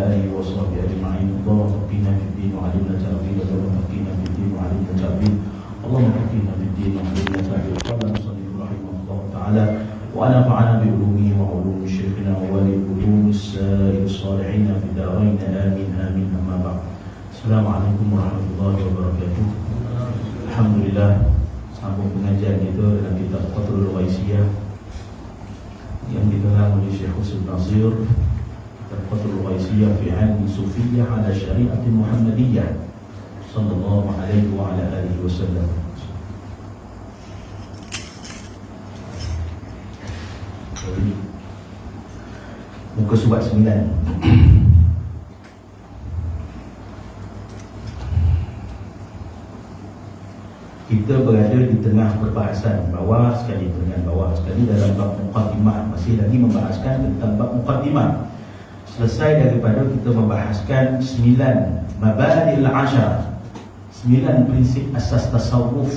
آله وصحبه أجمعين. اللهم فقهنا في الدين وعلمنا تأويله. اللهم فقهنا في الدين وعلمنا تأويله. اللهم فقهنا في الدين وعلمنا تأويله. قال المصنف رحمه الله تعالى: ونفعنا بعلومه وعلوم شيخنا ولعلوم السائر الصالحين في الدارين آمين آمين. أما بعد. السلام عليكم ورحمة الله وبركاته. Alhamdulillah, sambung pengajian kita dalam kitab Fathul Ghaisiyah yang dikarang oleh Syekh Husain Nazir. Fathul Ghaisiyah fi ilmi Sufiyyah ala syariat Muhammadiyah sallallahu alaihi wa ala alihi wasallam. Muka surat 9. Kita berada di tengah perbahasan bawah sekali dengan bawah sekali dalam bab muqaddimah. Masih lagi membahaskan tentang bab muqaddimah. Selesai daripada kita membahaskan 9 mabadil ashar, 9 prinsip asas tasawuf.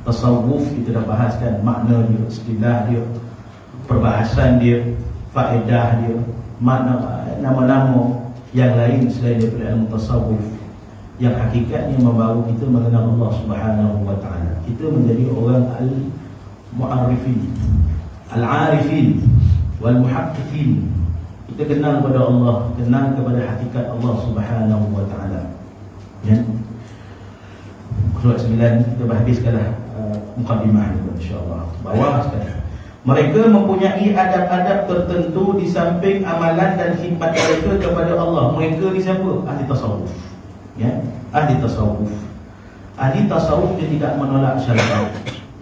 Tasawuf kita dah bahaskan makna dia, istilah dia, perbahasan dia, faedah dia, makna nama-nama yang lain selain daripada ilmu tasawuf yang hakikatnya membawa kita mengenal Allah Subhanahu wa taala. Kita menjadi orang al-mu'arrifin, al-arifin wal muhaqqiqin. Kita kenal kepada Allah, kenal kepada hakikat Allah Subhanahu wa taala. Ya. Surat 9 kita habiskanlah mukadimah itu insya-Allah. Bawah sekali. Mereka mempunyai adab-adab tertentu di samping amalan dan khidmat mereka kepada Allah. Mereka ni siapa? Ahli tasawuf. Ya, ahli tasawuf. Ahli tasawuf dia tidak menolak syariat.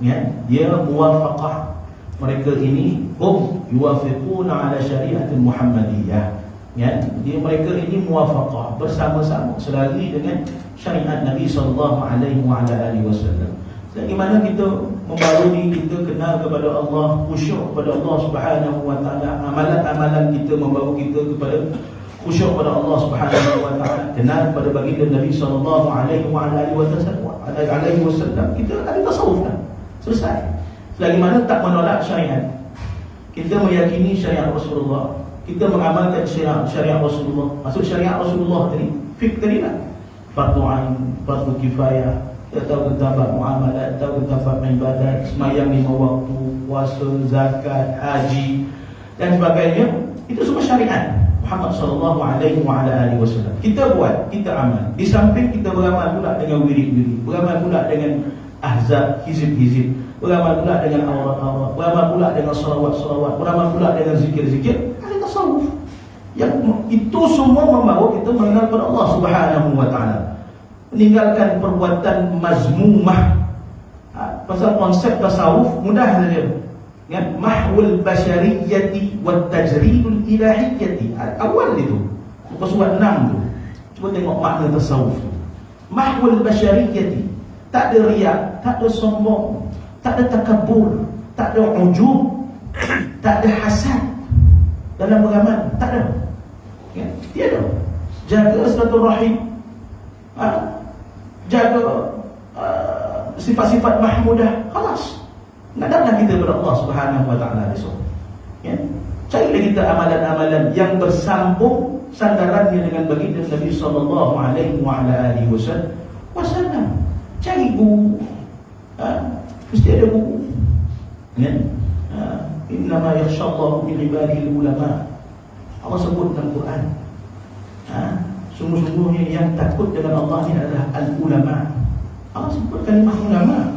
Ya, dia muwafaqah. Mereka ini yuwafiquna ala syariat Muhammadiyah. Ya, mereka ini muwafaqah, bersama-sama selari dengan syariat Nabi sallallahu alaihi wasallam. Selagi mana kita membarui, kita kenal kepada Allah, khusyuk kepada Allah Subhanahu wa taala, amalan-amalan kita membawa kita kepada khusyuk pada Allah Subhanahu wa taala, kenal pada baginda Nabi sallallahu alaihi wasallam, kita ada tasawuf dah. Selesai. Selagi mana tak menolak syariat, kita meyakini syariat Rasulullah, kita mengamalkan syariat Rasulullah. Maksud syariat Rasulullah tadi, fiqh tadi lah, fardu ain, fardu kifayah, tahu tentang bab muamalat, tahu tentang bab ibadat, sembahyang 5 waktu, puasa, zakat, haji dan sebagainya. Itu semua syariat Muhammad sallallahu alaihi wasallam. Kita buat, kita amal. Di samping kita beramal pula dengan wirid-wirid, beramal pula dengan ahzab, hizib-hizib, beramal pula dengan awrat-awrat, beramal pula dengan salawat-salawat, beramal pula dengan zikir-zikir. Ada tasawuf. Yang itu semua membawa kita mengenal kepada Allah Subhanahu wa taala. Meninggalkan perbuatan mazmumah. Pasal konsep tasawuf mudah saja. Ya, mahwul basyariyyati wat tajridul ilahiyyati. Awal itu muka surat 6 tu. Cuba tengok makna tasawuf tu. Mahwul basyariyyati, tak ada riak, tak ada sombong, tak ada takabur, tak ada ujub, tak ada hasad dalam beramal, tak ada. Ya, tiada. Jaga silaturahim, jaga sifat-sifat mahmudah, khalas. Nadamlah kita kepada Allah Subhanahu wa taala besok. Ya. Carilah kita amalan-amalan yang bersambung sandarannya dengan baginda Nabi sallallahu alaihi wasallam. Cari buku. Mesti ada buku. Ya. Innama yakhshallahu min ibadihi ulama. Allah sebut dalam Quran. Sungguh-sungguhnya yang takut dengan Allah ini adalah al-ulama. Allah sebut kalimah ulama.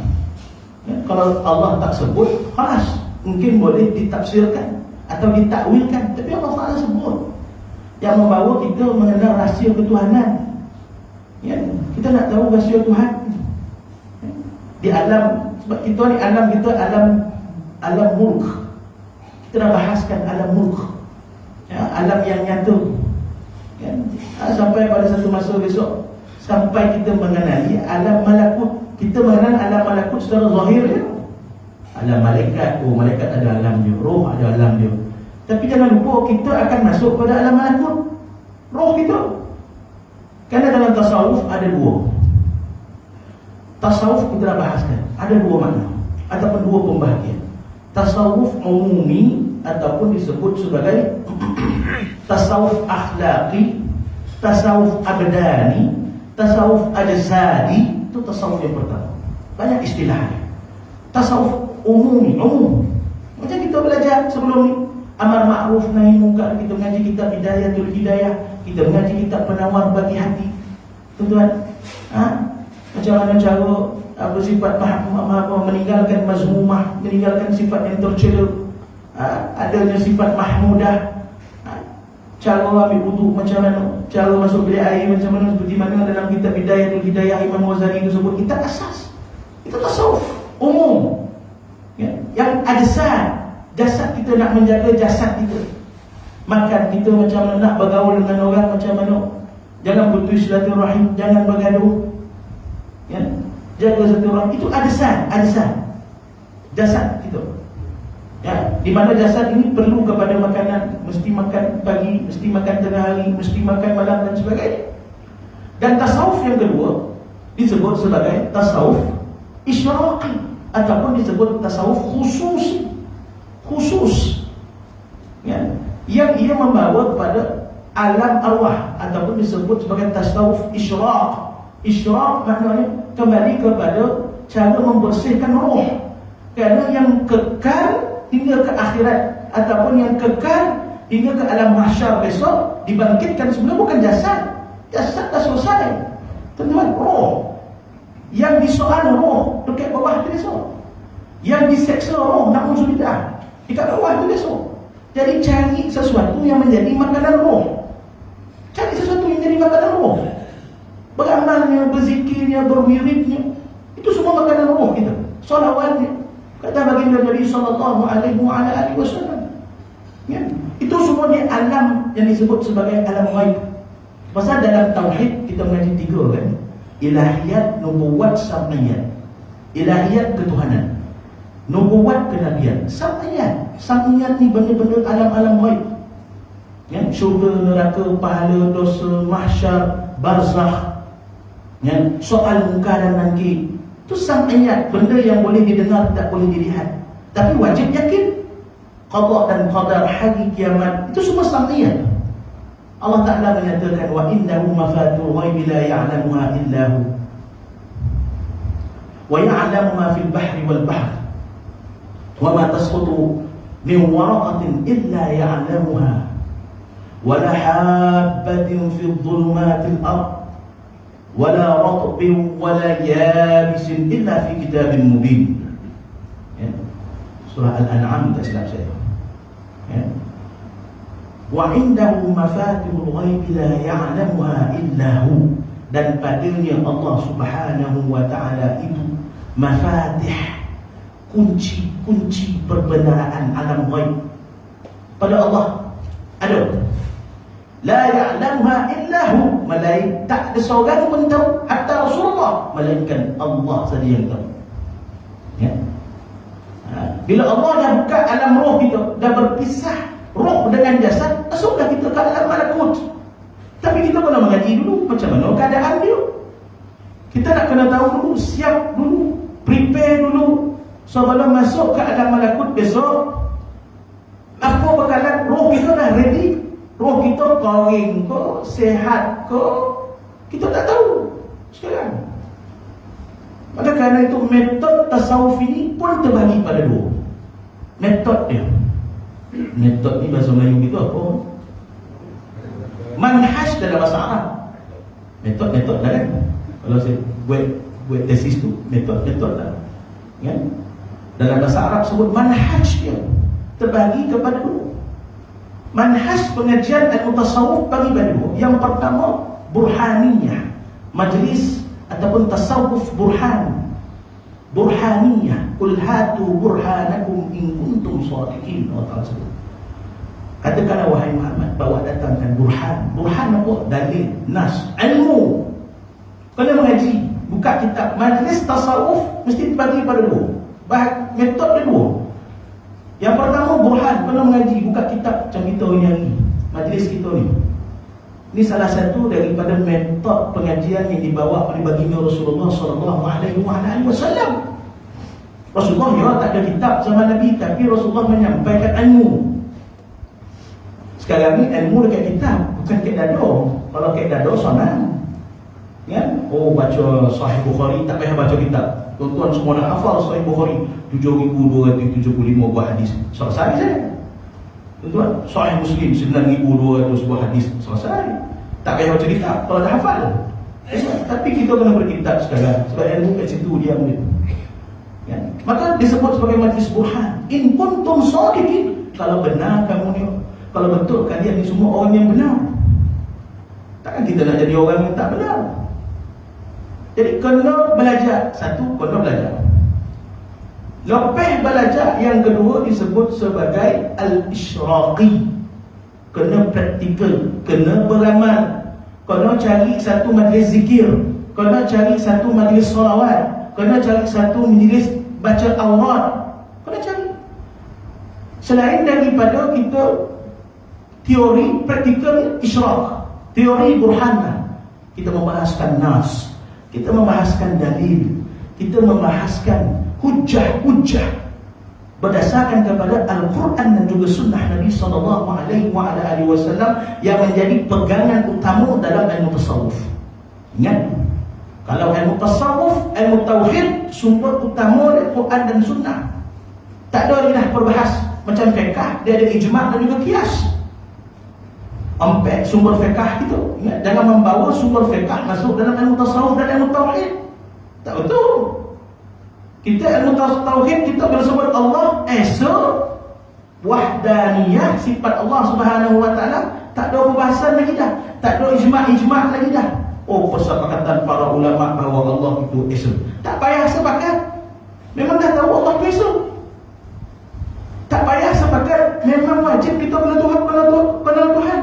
Ya, kalau Allah tak sebut, khalas, mungkin boleh ditafsirkan atau ditakwilkan, tapi Allah Taala sebut, yang membawa kita mengenal rahsia ketuhanan. Ya, kita nak tahu rahsia Tuhan. Ya, di alam, sebab kita ni alam kita alam mulk. Kita dah bahaskan alam mulk. Ya, alam yang nyata. Ya, sampai pada satu masa besok, sampai kita mengenali alam malakut. Kita mengenal alam malakut secara zahir ya. Alam malaikat, malaikat ada alam dia, roh ada alam dia. Tapi jangan lupa kita akan masuk pada alam malakut, roh kita. Kerana dalam tasawuf ada 2. Tasawuf kita dah bahaskan, ada 2 makna ataupun 2 pembahagian. Tasawuf umumi ataupun disebut sebagai tasawuf akhlaqi, tasawuf abdani, tasawuf ajzadi. Itu tasawuf yang pertama. Banyak istilahnya. Tasawuf umum. Macam kita belajar sebelum ni, amar ma'ruf nahi munkar, kita mengaji kitab Hidayatul Hidayah, kita mengaji kitab Penawar Bagi Hati. Tuan-tuan, macam mana cara bersifat meninggalkan mazmumah, meninggalkan sifat yang tercela, adanya sifat mahmudah, cara ambil wuduk macam mana, cara masuk bilik air macam mana, seperti mana dalam kitab Hidayatul Hidayah Imam Ghazali itu sebut. Kita asas, itu tasawuf umum ya. Yang jasad kita, nak menjaga jasad kita, makan kita macam mana, nak bergaul dengan orang macam mana, jangan putus silaturahim, jangan bergaduh ya, jaga silaturahim. Itu adsan jasad kita ya, di mana jasad ini perlu kepada makanan, mesti makan pagi, mesti makan tengah hari, mesti makan malam dan sebagainya. Dan tasawuf yang kedua disebut sebagai tasawuf isyraqi ataupun disebut tasawuf khusus ya, yang ia membawa kepada alam arwah ataupun disebut sebagai tasawuf isyraq. Isyraq maknanya kembali kepada cara membersihkan roh, kerana yang kekal hingga ke akhirat ataupun yang kekal hingga ke alam mahsyar besok dibangkitkan sebenarnya bukan jasad dah selesai, teman-teman. Roh yang disoal, roh dekat bawah tu besok, yang diseksa roh, na'udzubillah, dekat bawah tu besok. Jadi cari sesuatu yang menjadi makanan roh, cari sesuatu yang menjadi makanan roh, beramalnya, berzikirnya, berwiridnya, itu semua makanan roh kita. Salawatnya, kata baginda Nabi sallallahu alaihi wasallam ya, itu semua di alam yang disebut sebagai alam ghaib. Pasal dalam tauhid kita mengaji 3 kan, ilahiyat, nubuwat, sam'iyat. Ilahiyat ketuhanan, nubuwat kenabian, sam'iyat ni benda-benda alam-alam ghaib ya, syurga, neraka, pahala, dosa, mahsyar, barzakh ya, soal muka dan nakir. Itu sam'iyat, benda yang boleh didengar, tak boleh dilihat, tapi wajib yakin. Qada dan qadar, hari kiamat, itu semua sam'iyat. Allah Ta'ala menyatakan, wa innahu mafatul ghaibi la ya'lamuha illahu wa ya'lamu ma fil bahri wal bahr wa ma tasqutu min waraqatin illa ya'lamuha wa la habbatin fi dhulumatil ard wa la ratbin wa la yabisin illa fi kitabin mubin ya. Surah Al-An'am tak silap saya ya. Wa indahu mafatihul ghaibi la ya'lamuha illa hu, dan padanya Allah Subhanahu wa ta'ala itu mafatih, kunci perbendaharaan alam ghaib. Pada Allah ada. La ya'lamuha illa hu, malaikat tak ada seorang pun tahu, hatta Rasulullah, melainkan Allah saja yang tahu ya. Bila Allah dah buka alam roh kita, dah berpisah roh dengan jasad, masuklah kita ke alam malakut. Tapi kita kena mengaji dulu macam mana keadaan dia. Kita nak kena tahu dulu, siap dulu, prepare dulu sebelum masuk ke alam malakut besok. Apa bekalan roh kita dah ready? Roh kita kering ke, sehat ke, kita tak tahu sekarang. Maka kerana itu metod tasawuf ini pun terbagi pada 2 metod dia. Metod ni bahasa Melayu kita apa? Manhaj dalam bahasa Arab. Metod lah kan. Kalau saya buat tesis tu, metod lah kan? Dalam bahasa Arab sebut manhaj dia, terbagi kepada 2. Manhaj pengajian al-mutasawuf bagi pada 2. Yang pertama burhaniyah, majlis ataupun tasawuf burhaniyah. Qul hatu burhanakum in kuntum shadiqin. Allah Ta'ala sebut, katakanlah wahai Muhammad, bawa datangkan burhan. Burhan apa? Dalil, nas, ilmu. Kena mengaji, buka kitab. Majlis tasawuf mesti dibagi pada 2. Metod dia 2. Yang pertama burhan, kena mengaji, buka kitab macam kita ni, majlis kita ni. Ini salah satu daripada metod pengajian yang dibawa oleh baginda Rasulullah sallallahu alaihi wasallam. Rasulullah ya tak ada kitab zaman Nabi, tapi Rasulullah menyampaikan ilmu. Sekarang ni ilmu dekat kitab, bukan kat dado. Kalau kat dado senang. Kan? Oh, baca Sahih Bukhari, tak payah baca kitab. Tuan-tuan semua dah hafal Sahih Bukhari 7,275 buah hadis. Selesai saja. Tuan-tuan, Sahih Muslim 9,200 buah hadis. Selesai. Tak payah baca kitab kalau dah hafal. Tapi kita kena berkitab sekarang sebab ilmu kat situ dia ambil. Ya. Maka disebut sebagai majlis burhan. In kuntum shadiqin. Kalau benar kamu ni, kalau betul kalian ni semua orang yang benar. Takkan kita nak jadi orang yang tak benar. Jadi kena belajar. Satu, kena belajar. Lepas belajar, yang kedua disebut sebagai al-isyraqi. Kena praktikal, kena beramal. Kena cari satu majlis zikir, kena cari satu majlis salawat, kena cari satu majlis baca aurat, kena cari. Selain daripada kita teori, praktikal, isyraq, teori burhan, kita membahaskan nas, kita membahaskan dalil, kita membahaskan hujah-hujah berdasarkan kepada Al-Quran dan juga sunnah Nabi SAW yang menjadi pegangan utama dalam ilmu tasawuf. Ingat, kalau ilmu tasawuf, ilmu tauhid, sumber utama dari Quran dan sunnah. Tak ada lagi dah perbahas. Macam fiqh, dia ada ijma' dan juga qiyas. Empat sumber fiqh itu. Ingat, jangan membawa sumber fiqh masuk dalam ilmu tasawuf dan ilmu tauhid. Tak betul. Kita ilmu tauhid, kita bersebut Allah Esa, wahdaniyah, sifat Allah Subhanahu wa taala, tak ada pembahasan lagi dah, tak ada ijma' lagi dah. Oh, persepakatan para ulama bahawa Allah itu Esa. Tak payah sepakat. Memang dah tahu Allah itu Esa. Tak payah sepakat. Memang wajib kita kenal Tuhan.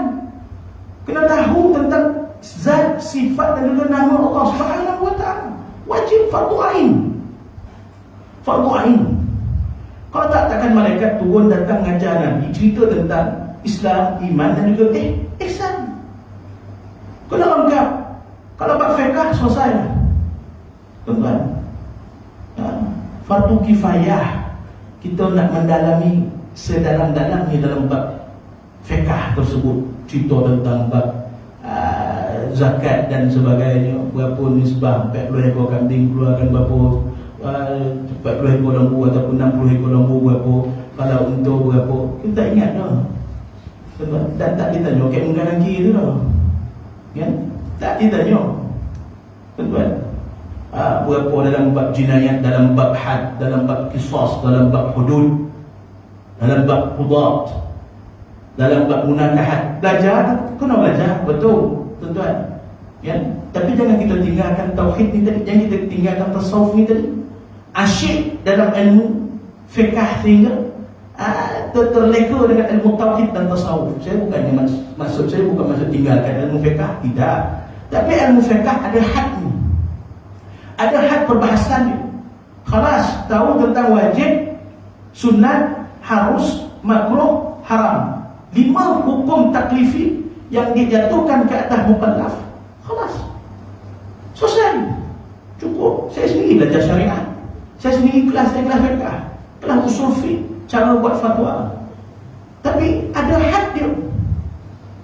Kena tahu tentang zat, sifat dan juga nama Allah Subhanahu wa taala. Wajib, fardu ain. Fardu ain. Kalau takkan malaikat turun datang mengajar Nabi, cerita tentang Islam, iman dan juga ihsan. Kena lengkap. Kalau bab fiqh selesai lah. Tuan-tuan, fardu kifayah. Kita nak mendalami sedalam-dalamnya dalam bab fiqh tersebut. Cerita tentang bab zakat dan sebagainya. Berapa nisbah 40 ekor kambing keluarkan berapa, 40 ekor lembu ataupun 60 ekor lembu berapa, kalau untuk berapa. Kita tak ingat dah. Dan tak ditanya kat muka kaki tu dah. Kan? Tak ditanya. Tuan-tuan, berapa dalam bab jinayat, dalam bab had, dalam bab qisas, dalam bab hudud, dalam bab qudat, dalam bab munakahat. Belajar, kena belajar, betul tuan-tuan. Ya? Tapi jangan kita tinggalkan tauhid ni tadi, jangan kita tinggalkan tasawuf ni tadi. Asyik dalam ilmu fiqh sehingga terleka dengan ilmu tauhid dan tasawuf. Saya bukannya maksud saya bukan maksud tinggalkan ilmu fiqh, tidak. Tapi ilmu fiqh ada hadnya. Ada had perbahasannya. Khalas, tahu tentang wajib, sunat, harus, makruh, haram. 5 hukum taklifi yang dijatuhkan ke atas mukallaf. Khalas. Selesai. Cukup. Saya sendiri belajar syariat. Saya sendiri kelas fiqh, kelas usul fiqh, cara buat fatwa. Tapi ada had dia.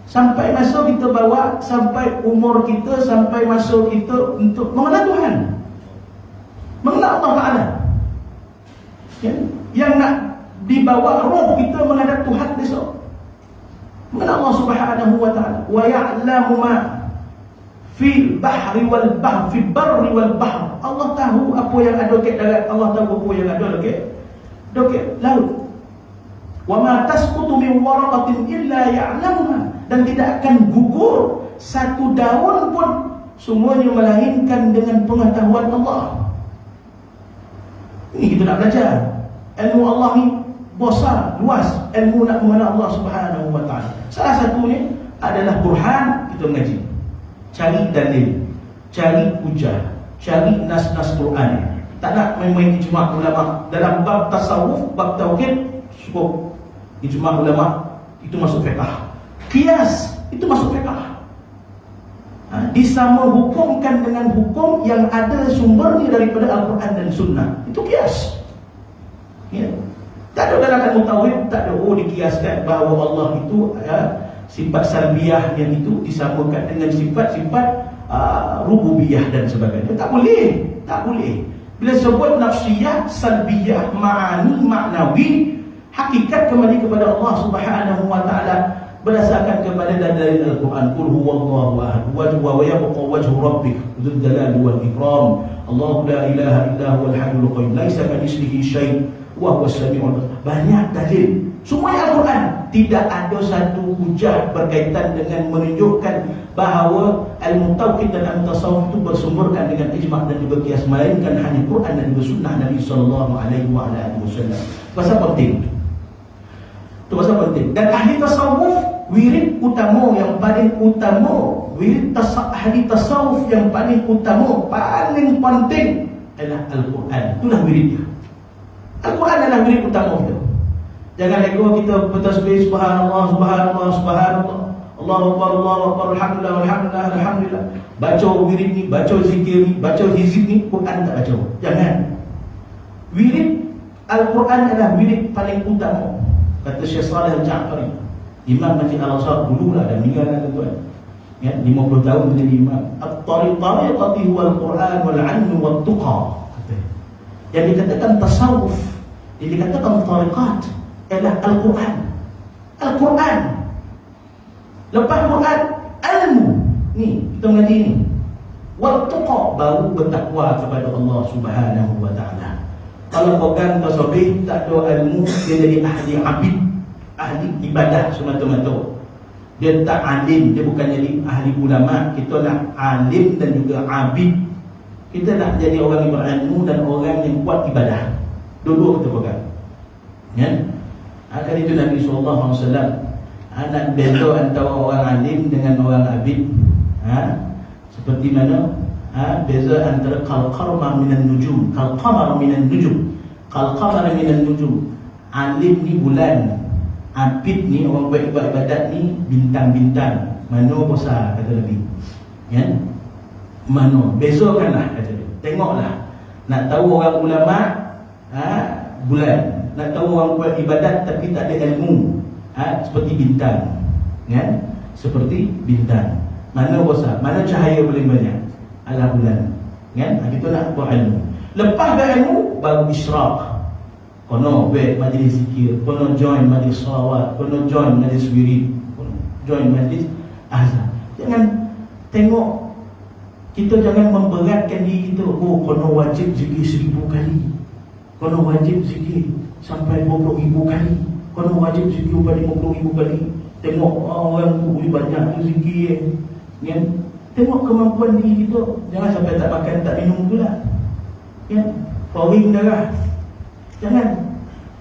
Sampai masa kita bawa, sampai umur kita, sampai masa kita untuk mengenal Tuhan, mengenal Allah Ta'ala. Yang nak dibawa roh kita menghadap Tuhan besok, mengenal Allah Subhanahu wa Ta'ala. Wa ya'lamu ma fil bahri wal bahr, fil barri wal bahr. Allah tahu apa yang ada dekat darat, Allah tahu apa yang ada dekat laut. Wa ma tasqutu min waraqatin illa ya'lamuha. Dan tidak akan gugur satu daun pun, semuanya melainkan dengan pengetahuan Allah. Ini kita nak belajar. Ilmu Allah ni besar, luas. Ilmu nak mengenal Allah Subhanahu wa Ta'ala. Salah satunya adalah burhan. Kita mengaji, cari dalil, cari hujah, cari nas-nas Quran. Tak nak main-main ijma' ulama. Dalam bab tasawuf, bab tauhid, cukup ijma' ulama, itu masuk fiqh. Qiyas, itu masuk fiqh. Disama hukumkan dengan hukum yang ada sumbernya daripada Al-Quran dan Sunnah. Itu qiyas. Ya. Tak ada dalam ilmu tauhid, tak ada dikiaskan bahawa Allah itu sifat salbiyah yang itu disamakan dengan sifat-sifat rububiyah dan sebagainya. Tak boleh, tak boleh. Bila sebut nafsiyah, salbiyah, ma'ani, maknawi, hakikat kembali kepada Allah Subhanahu wa taala berdasarkan kepada dalil Al-Quran. Qul huwallahu ahad wa yabqa wajhu rabbik dzul jalali wal ikram. Allahu la ilaha illa huwal hayyul qayyum laisa kamitslihi syai' wa huwas samiul basir. Banyak dalil. Semua Al-Quran. Tidak ada satu hujah berkaitan dengan menunjukkan bahawa al-mutawhid dan al-tasawuf itu bersumberkan dengan ijma' dan berkias, melainkan hanya Quran dan sunnah Nabi sallallahu alaihi wasallam. Pasal penting. Itu pasal penting. Dan ahli tasawuf, wirid utama yang paling utama, ahli tasawuf yang paling utama, paling penting adalah Al-Quran. Itulah wiridnya. Al-Quran adalah wirid utama kita. Jangan ego kita bertasbih subhanallah, subhanallah, subhanallah, Allahu akbar, Allahu akbar, alhamdulillah, alhamdulillah, alhamdulillah. Baca wirid ni, baca zikir ni, baca hizib ni, Quran tak baca. Jangan. Wirid Al-Quran adalah wirid paling utama. Kata Syekh Saleh Al-Ja'fari, Imam Masjid Al-Azhar dulu lah, dah meninggal lah tuan. Ya, 50 tahun menjadi imam. At-tariqati huwa al-Quran wal-'ilm wat-tuqa. Yang dikatakan tasawuf, yang dikatakan tariqat adalah Al-Quran. Al-Quran. Lepas Quran, ilmu. Ni, kita mengaji ni. Wat-tuqa, baru bertakwa kepada Allah Subhanahu wa ta'ala. Kalau bukan tasawuf, tak ada ilmu, dia jadi ahli abid, ahli ibadah semata-mata. Dia tak alim, dia bukan jadi ahli ulama. Kita nak alim dan juga abid. Kita nak jadi orang yang berilmu dan orang yang kuat ibadah. Dua-dua kita pegang. Ya? Akan itu Nabi SAW nak beza antara orang alim dengan orang abid. Seperti mana? Beza antara qalqamar minan nujum, qalqamar minan nujum, qalqamar minan nujum. Alim ni bulan, abid ni orang buat ibadat ni bintang-bintang. Mana besar kata Nabi. Ya? Mana? Bezakanlah kata dia. Tengoklah. Nak tahu orang ulama, bulan. Nak tahu orang buat ibadat tapi tak ada ilmu, seperti bintang. Ya? Seperti bintang. Mana besar? Mana cahaya paling banyak? Adalah bulan. Kan? Kita nak buat ilmu. Lepas berilmu, baru isyraq. Kono buat majlis zikir, kono join majlis salawat, kono join majlis wirid, kono join majlis azan. Jangan tengok, kita jangan memberatkan diri kita. Oh, kono wajib zikir 1000 kali, kono wajib zikir sampai 20,000 kali, kono wajib zikir sampai 50,000 kali. Tengok orang tu banyak tu zikir. Kan? Tengok kemampuan diri kita. Jangan sampai tak makan, tak minum pula. Ya, pouring darah. Jangan.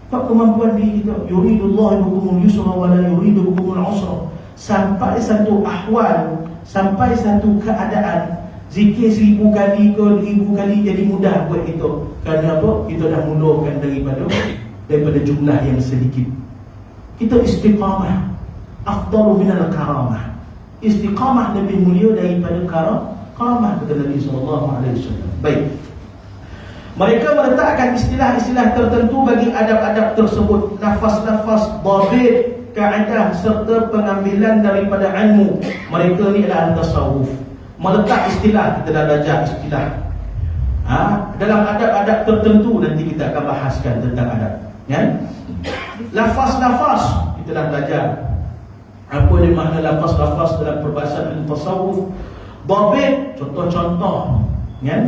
Tengok kemampuan diri kita. Yuridullahu bikumul yusra wa la yuridu bikumul usra. Sampai satu ahwal, sampai satu keadaan, zikir 1000 kali ke 2000 kali jadi mudah buat kita. Kerana apa? Kita dah mulakan daripada jumlah yang sedikit. Kita istiqamah. Afdalu minal karamah. Istiqamah lebih mulia daripada karamah, kata Nabi SAW. Baik. Mereka meletakkan istilah-istilah tertentu bagi adab-adab tersebut. Nafas-nafas, dhabit, kaedah serta pengambilan daripada ilmu. Mereka ni adalah tasawuf. Meletak istilah, kita dah belajar istilah. Dalam adab-adab tertentu, nanti kita akan bahaskan tentang adab. Ya? Lafaz-lafaz, kita dah belajar. Apa dia makna lafaz-lafaz dalam perbahasan tasawuf? Dhabit, contoh-contoh. Ya?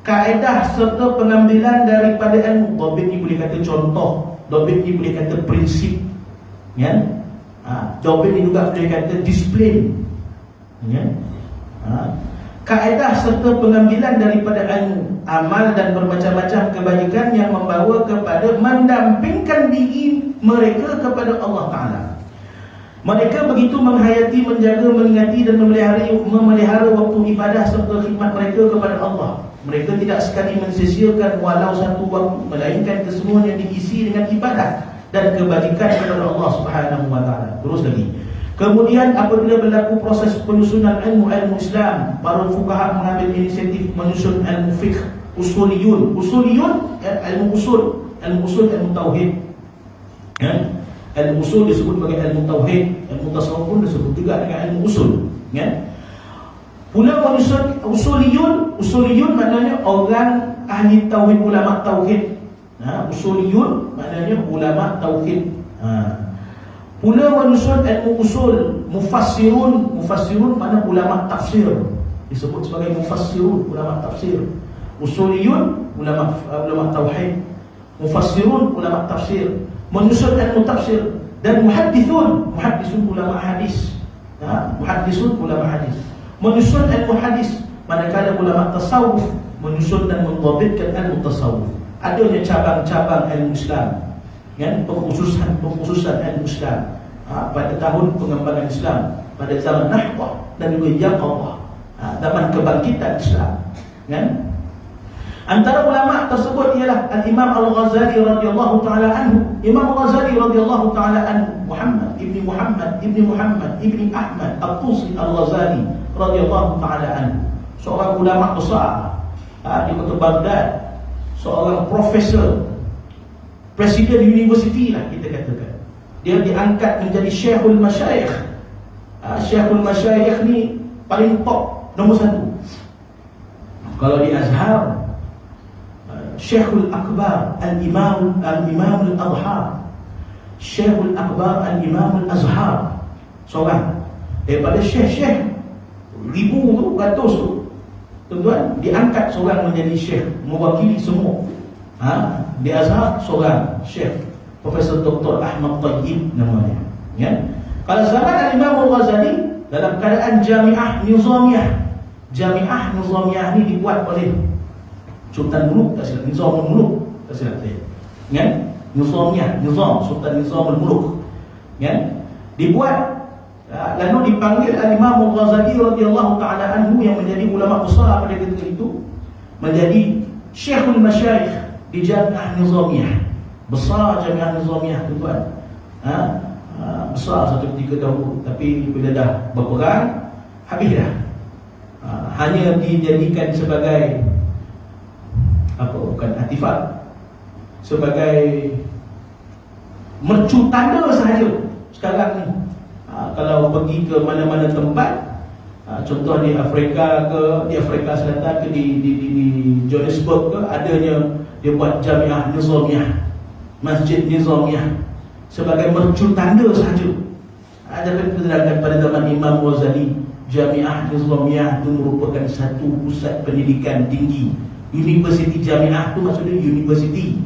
Kaedah serta pengambilan daripada ilmu. Dhabit ni boleh kata contoh, dhabit ni boleh kata prinsip. Ya? Dhabit ni juga boleh kata disiplin. Ya? Kaedah serta pengambilan daripada ilmu, amal dan bermacam-macam kebajikan yang membawa kepada mendampingkan diri mereka kepada Allah Ta'ala. Mereka begitu menghayati, menjaga, mengingati dan memelihara waktu ibadah serta khidmat mereka kepada Allah. Mereka tidak sekali mensia-siakan walau satu waktu, melainkan kesemuanya diisi dengan ibadah dan kebajikan kepada Allah Subhanahu wa taala. Terus lagi. Kemudian apabila berlaku proses penyusunan ilmu Islam, para fuqaha mengambil inisiatif menyusun ilmu fiqh, usuliyun, ilmu usul, ilmu tauhid. Ya? Ilmu usul disebut sebagai ilmu tauhid, ilmu tasawuf pun disebut juga dengan ilmu usul, kan? Pula usuliyun maknanya orang ahli tauhid, ulama tauhid. Usuliyun maknanya ulama tauhid. Pula manusia ilmu usul, mufassirun makna ulama tafsir, disebut sebagai mufassirun, ulama tafsir. Usuliyun ulama tauhid, mufassirun ulama tafsir, manusia ilmu tafsir, dan muhaddisun ulama hadis. Muhaddisun ulama hadis, menyusun ilmu hadis. Manakala ulama tasawuf menyusun dan mendhabitkan ilmu tasawuf. Adanya cabang-cabang ilmu Islam, kan? Pengkhususan ilmu Islam pada tahun pengembangan Islam, pada zaman Nahdah dan juga Yaqadhah, zaman kebangkitan Islam, kan? Antara ulama tersebut ialah Al-Imam Al-Ghazali radhiyallahu taala anhu. Imam Al-Ghazali radhiyallahu taala anhu, Muhammad ibni Ahmad At-Tusi Al-Ghazali radhiyallahu taala anhu, seorang ulama besar di kota Baghdad, seorang profesor, presiden universiti lah kita katakan. Dia diangkat menjadi Syekhul Masyayikh. Syekhul Masyayikh ni paling top, nombor 1. Kalau di Azhar, Syekhul Akbar Al-Imam Al-Azhar, Syekhul Akbar Al-Imam Al-Azhar, seorang daripada syekh-syekh ribu tu, ratus tu, tuan-tuan, diangkat seorang menjadi syekh, mewakili semua. Di Azhar seorang syekh, Profesor Dr. Ahmad Tayyib namanya, ya. Kalau zaman Al-Imam Al-Ghazali dalam keadaan Jamiah Nizamiyah ni dibuat oleh Sultan Muluk, tak silap, Nizamul Muluk, tak silap saya, kan? Sultan Nizamul Muluk, kan? Dibuat, lalu dipanggil Al-Imam Al-Ghazali radhiyallahu taala anhu yang menjadi ulama besar pada ketika itu, menjadi Syekhul Masyayikh di Jamiah Nizamiyah. Besar Jamiah Nizamiyah, tuan-tuan. Besar satu ketika dahulu, tapi bila dah berperang, habis dah. Hanya dijadikan sebagai bukan artifak, sebagai mercu tanda sahaja sekarang ni. Kalau pergi ke mana-mana tempat, contoh di Afrika Selatan ke, di Johannesburg ke, adanya dia buat Jamiah Nizamiyah, Masjid Nizamiyah, sebagai mercu tanda sahaja. Ada keterangan pada zaman Imam Ghazali, Jamiah Nizamiyah itu merupakan satu pusat pendidikan tinggi. Universiti Jamiah itu maksudnya universiti,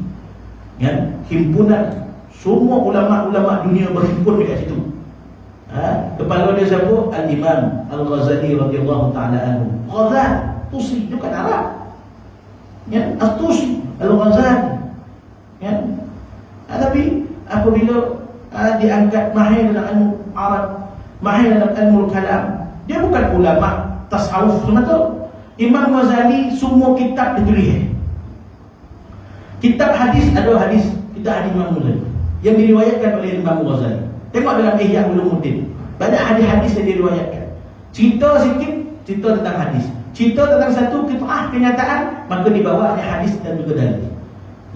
kan? Himpunan semua ulama-ulama dunia berhimpun dekat situ. Kepala dia siapa? Al-Imam Al-Ghazali radhiyallahu taala anhu. Ghazal, Tusi, bukan Arab, ya, At-Tusi Al-Ghazali, ya. Tapi apabila diangkat mahir dalam ilmu Arab, mahir dalam ilmu kalam, dia bukan ulama tasawuf semata. Imam Ghazali semua kitab ditulis. Kitab hadis, ada hadis kitab Imam Ghazali yang diriwayatkan oleh Imam Ghazali. Tengok dalam Ihya Ulumuddin, banyak hadis-hadis yang diriwayatkan. Cerita sikit, cerita tentang hadis. Cerita tentang satu kenyataan, maka dibawa hadis dan juga dalil.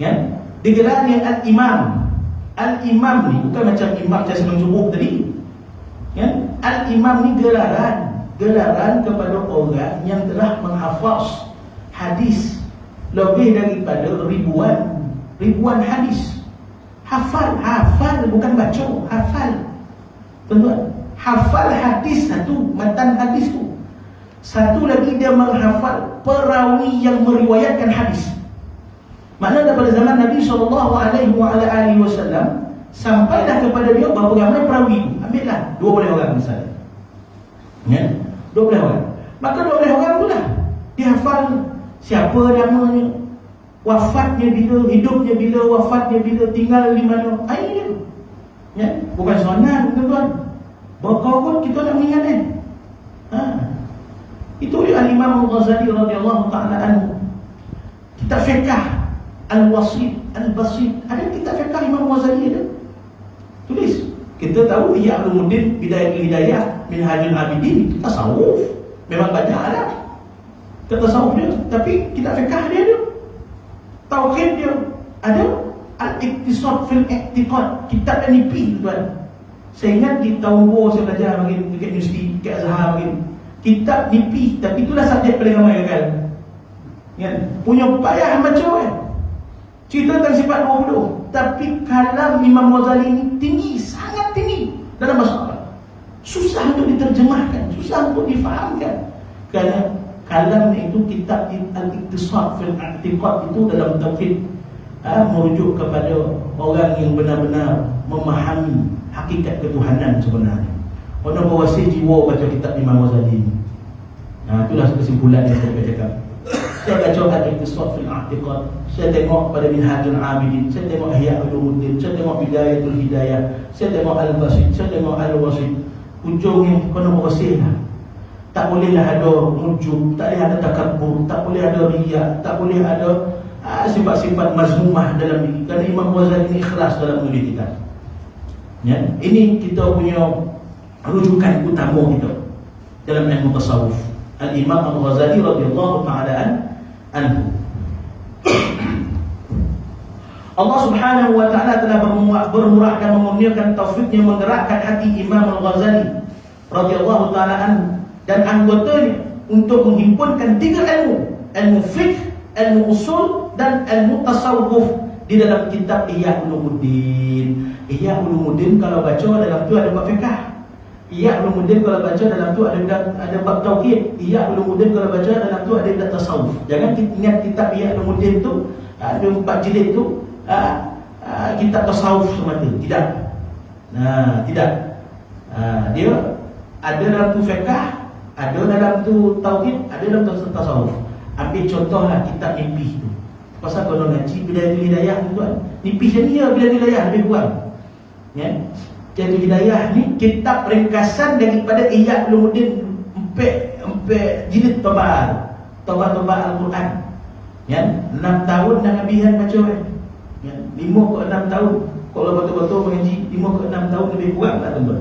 Kan? Digelar yang Al-Imam. Al-Imam ni bukan macam imam saya sebelum subuh tadi. Kan? Al-Imam ni gelaran kepada orang yang telah menghafaz hadis lebih daripada ribuan hadis. Hafal bukan baca, hafal. Tuan-tuan, hafal hadis satu, matan hadis tu. Satu lagi dia menghafal perawi yang meriwayatkan hadis. Maknanya pada zaman Nabi SAW sampailah kepada dia berapa ramai perawi itu. Ambillah 20 orang misalnya, ya, 20 orang. Maka 20 orang tu lah dia hafal siapa namanya, wafatnya bila, hidupnya bila, wafatnya bila, tinggal di mana. Ini dia, ya, bukan soalan, tuan-tuan. Berkau kita nak mengingat kan. Itu dia Al-Imam Al-Ghazali radhiyallahu taala anhu. Kitab fiqh Al-Wasit, Al-Basit, ada kitab fiqh Imam Ghazali ada. Tulis. Kita tahu Ihya Ulumuddin, Bidayatul Hidayah, Minhajul Abidin, itu tasawuf. Memang banyak ada tasawuf dia, tapi kitab fiqh dia ada. Tauhid dia ada. Al-Iqtisad fil I'tiqad, kitab yang nipis tuan. Saya ingat di tahun 2 saya belajar dekat universiti, dekat Azhar kitab nipis, tapi itulah subjek paling ramai gagal. Kan? Punya payah macam kan. Cerita tentang sifat 20, tapi kalam Imam Ghazali ini tinggi, sangat tinggi dalam bahasa Arab. Susah untuk diterjemahkan, susah untuk difahamkan. Kerana kalam itu kitab Al-Iqtisad fil I'tiqad itu dalam tauhid merujuk kepada orang yang benar-benar memahami hakikat ketuhanan sebenarnya. Orang berwasih jiwa baca kitab Imam Ghazali ini. Itulah kesimpulan yang saya cakap. Saya baca Al-Iqtisad fil I'tiqad, saya tengok pada Minhajul Abidin, saya tengok Ihya Ulumuddin, saya tengok Bidayatul Hidayah, saya tengok Al-Basit, saya tengok Al-Wasit. Ujungnya kena berwasih lah. Tak bolehlah ada ujub, tak boleh ada takabur, tak boleh ada riya, tak boleh ada sifat-sifat mazmumah dalam diri. Kerana Imam Ghazali ini ikhlas dalam menulis kitab. Ya, ini kita punya rujukan utama kita dalam ilmu tasawuf. Al-Imam Al-Ghazali radhiyallahu ta'ala anhu. Allah Subhanahu wa ta'ala telah bermurah dan memurniakan taufiknya menggerakkan hati Imam Al-Ghazali radhiyallahu ta'ala anhu dan anggotanya untuk menghimpunkan 3 ilmu: ilmu fiqh, ilmu usul dan ilmu tasawuf di dalam kitab Ihya Ulumuddin. Ihya Ulumuddin kalau baca dalam tu ada bab fiqh. Ihya Ulumuddin kalau baca dalam tu ada bab tauhid. Ihya Ulumuddin kalau baca dalam tu ada bab tasawuf. Jangan ingat kitab Ihya Ulumuddin tu ada 4 jilid tu kitab tasawuf semata. Tidak. Tidak. Dia ada dalam tu fiqh, ada dalam tu tauhid, ada dalam tu tasawuf. Ambil contohlah kitab nipis tu. Pasal kalau ngaji Bidayatul Hidayah tu tuan, nipis ni ya Bidayatul Hidayah lebih kurang. Ya. Bidayatul Hidayah ni kitab ringkasan daripada Ihya Ulumuddin 4 jilid tebal. Tebal Al-Quran. Ya, 6 tahun dah habisan baca kan. Ya, 5 ke 6 tahun. Kalau betul-betul mengaji 5 ke 6 tahun lebih kurang tak tuan.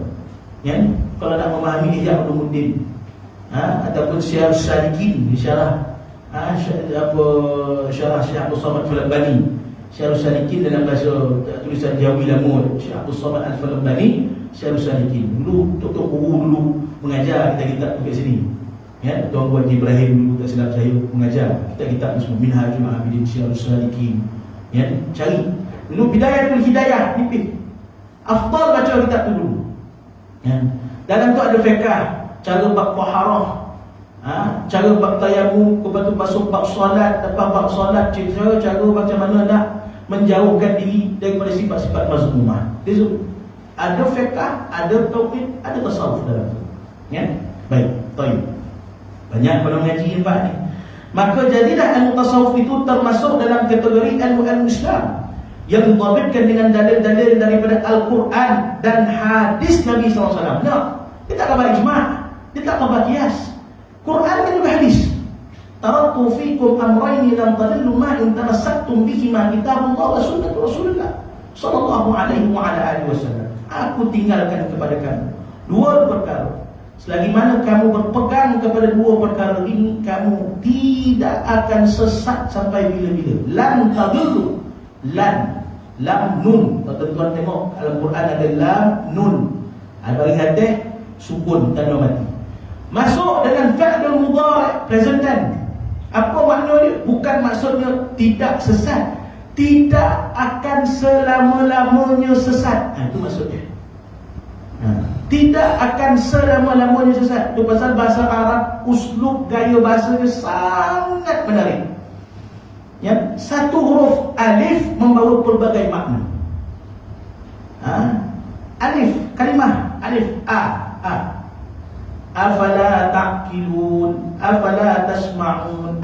Ya, kalau nak memahami Ihya Ulumuddin. Ataupun Syarah Salikin syarah syarah Syekh Abdul Samad Al-Falabani. Syarah Salikin dalam bahasa tulisan Jawi lama, Syekh Abdul Samad Al-Falabani, Syarah Salikin. Dulu Tok Guru dulu mengajar kita kat sini. Ya, Tuan Wan Ibrahim dulu tak silap saya mengajar kita semua Minhajul Abidin, Syarah Salikin. Ya, cari. Dulu Bidayatul Hidayah nipis. Afdal baca kitab tu dulu. Ya. Dalam tu ada fiqh, cara bab taharah, cara bab tayamum, lepas tu masuk bab solat, lepas bab solat cara macam mana nak menjauhkan diri daripada sifat-sifat mazmumah. Jadi ada fiqh, ada tauhid, ada tasawuf dalam tu. Ya, baik, baik. Banyak pada mengaji empat ni. Maka jadilah ilmu tasawuf itu termasuk dalam kategori ilmu Islam yang ditabitkan dengan dalil-dalil daripada Al-Quran dan hadis Nabi SAW. Nah, dia tak khabar ijma', dia tak khabar qiyas. Quran dan juga hadis. Taraktu fikum amrayni lam tadillu ma in tamassaktum bihima kitabullah wa sunnatu Rasulillah sallallahu alaihi wa ala alihi wasallam. Aku tinggalkan kepada kamu 2 perkara. Selagi mana kamu berpegang kepada 2 perkara ini, kamu tidak akan sesat sampai bila-bila. Lan tadillu. Lan, lam nun. Kalau tuan tengok dalam Quran ada lam nun. Bagi hati sukun tanda mati. Masuk dengan fi'lul mudhari' present tense. Apa makna dia? Bukan maksudnya tidak sesat, tidak akan selama-lamanya sesat. Itu maksudnya. Tidak akan selama-lamanya sesat. Itu pasal bahasa Arab, uslub gaya bahasanya sangat menarik. Ya, satu huruf alif membawa pelbagai makna. Alif, kalimah alif a. Afala ta'qilun, afala tasma'un.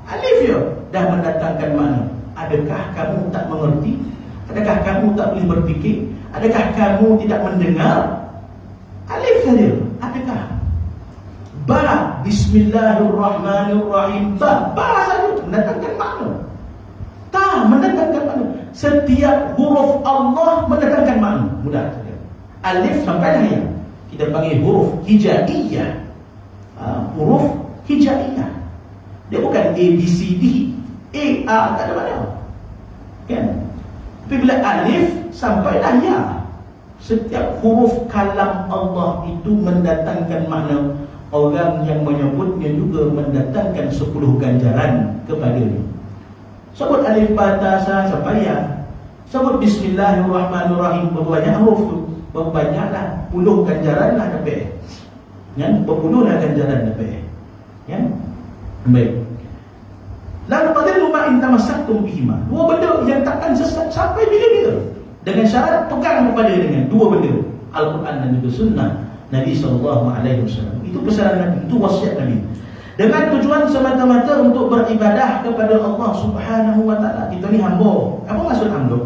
Alif ya dah mendatangkan makna. Adakah kamu tak mengerti? Adakah kamu tak boleh berfikir? Adakah kamu tidak mendengar? Alif saja. Adakah? Ba, bismillahirrahmanirrahim. Ba saja mendatangkan makna. Ta mendatangkan makna. Setiap huruf Allah mendatangkan makna. Mudah saja. Alif sampai dah ya. Kita panggil huruf hijaiyah. Huruf hijaiyah. Dia bukan A, B, C, D. A, A tak ada mana. Kan? Tapi bila alif sampailah ya. Setiap huruf kalam Allah itu mendatangkan makna. Orang yang menyebutnya juga mendatangkan 10 ganjaran kepadanya. Sebut alif bata sa sampai ya. Sebut bismillahirrahmanirrahim, berapa banyak huruf tu? Berapa banyaklah, 10 ganjaran lah dapat. Kan? Berpuluh lah ganjaran dapat. Kan? Baik. Lalu tadillu ma in tamassaktum bihima. Dua benda yang takkan sesat sampai bila-bila. Dengan syarat pegang kepada dengan dua benda, Al-Quran dan juga sunnah Nabi SAW. Itu pesanan Nabi, itu wasiat Nabi. Dengan tujuan semata-mata untuk beribadah kepada Allah Subhanahu wa taala. Kita ni hamba. Apa maksud hamba?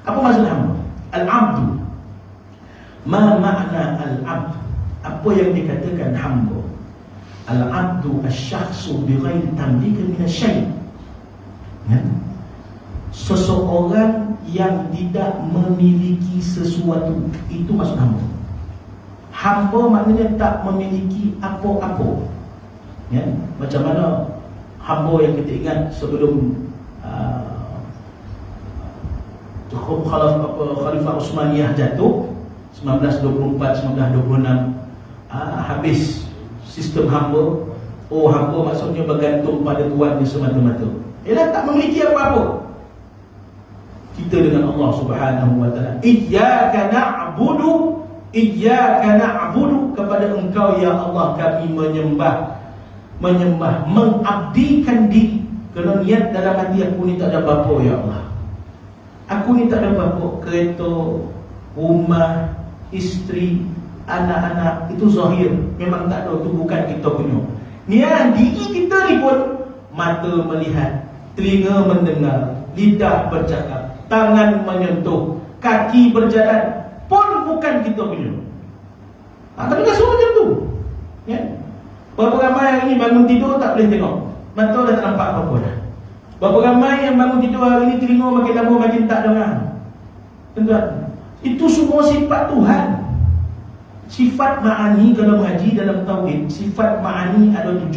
Apa maksud hamba? Al-abdu. Ma makna al-abd? Apa yang dikatakan hamba? Al-abdu asy-syakhsu bighairi tamlikin min asy-syai'. Ya? Seseorang yang tidak memiliki sesuatu, itu maksud hamba. Hamba maknanya tak memiliki apa-apa. Ya? Macam mana hamba yang kita ingat sebelum Khalifah Utsmaniyah jatuh 1924-1926, habis sistem hamba. Oh, hamba maksudnya bergantung pada tuannya semata-mata. Ialah tak memiliki apa-apa. Kita dengan Allah Subhanahu wa taala, iyyaka na'budu, iyyaka na'budu, kepada Engkau ya Allah kami menyembah, mengabdikan diri. Kerana niat dalam hati, aku ni tak ada apa-apa ya Allah. Aku ni tak ada apa-apa. Kereta, rumah, isteri, anak-anak, itu zahir, memang tak ada, itu bukan kita punya. Niat diri kita ni pun, mata melihat, telinga mendengar, lidah bercakap, tangan menyentuh, kaki berjalan, pun bukan kita punya. Tapi kan semua macam tu. Ya? Berapa ramai hari ni bangun tidur tak boleh tengok, mata dah tak nampak apa-apa dah. Berapa ramai yang bangun tidur hari ni telinga makin lama makin tak dengar. Tuan-tuan, itu semua sifat Tuhan. Sifat ma'ani, kalau mengaji dalam tauhid, sifat ma'ani ada 7.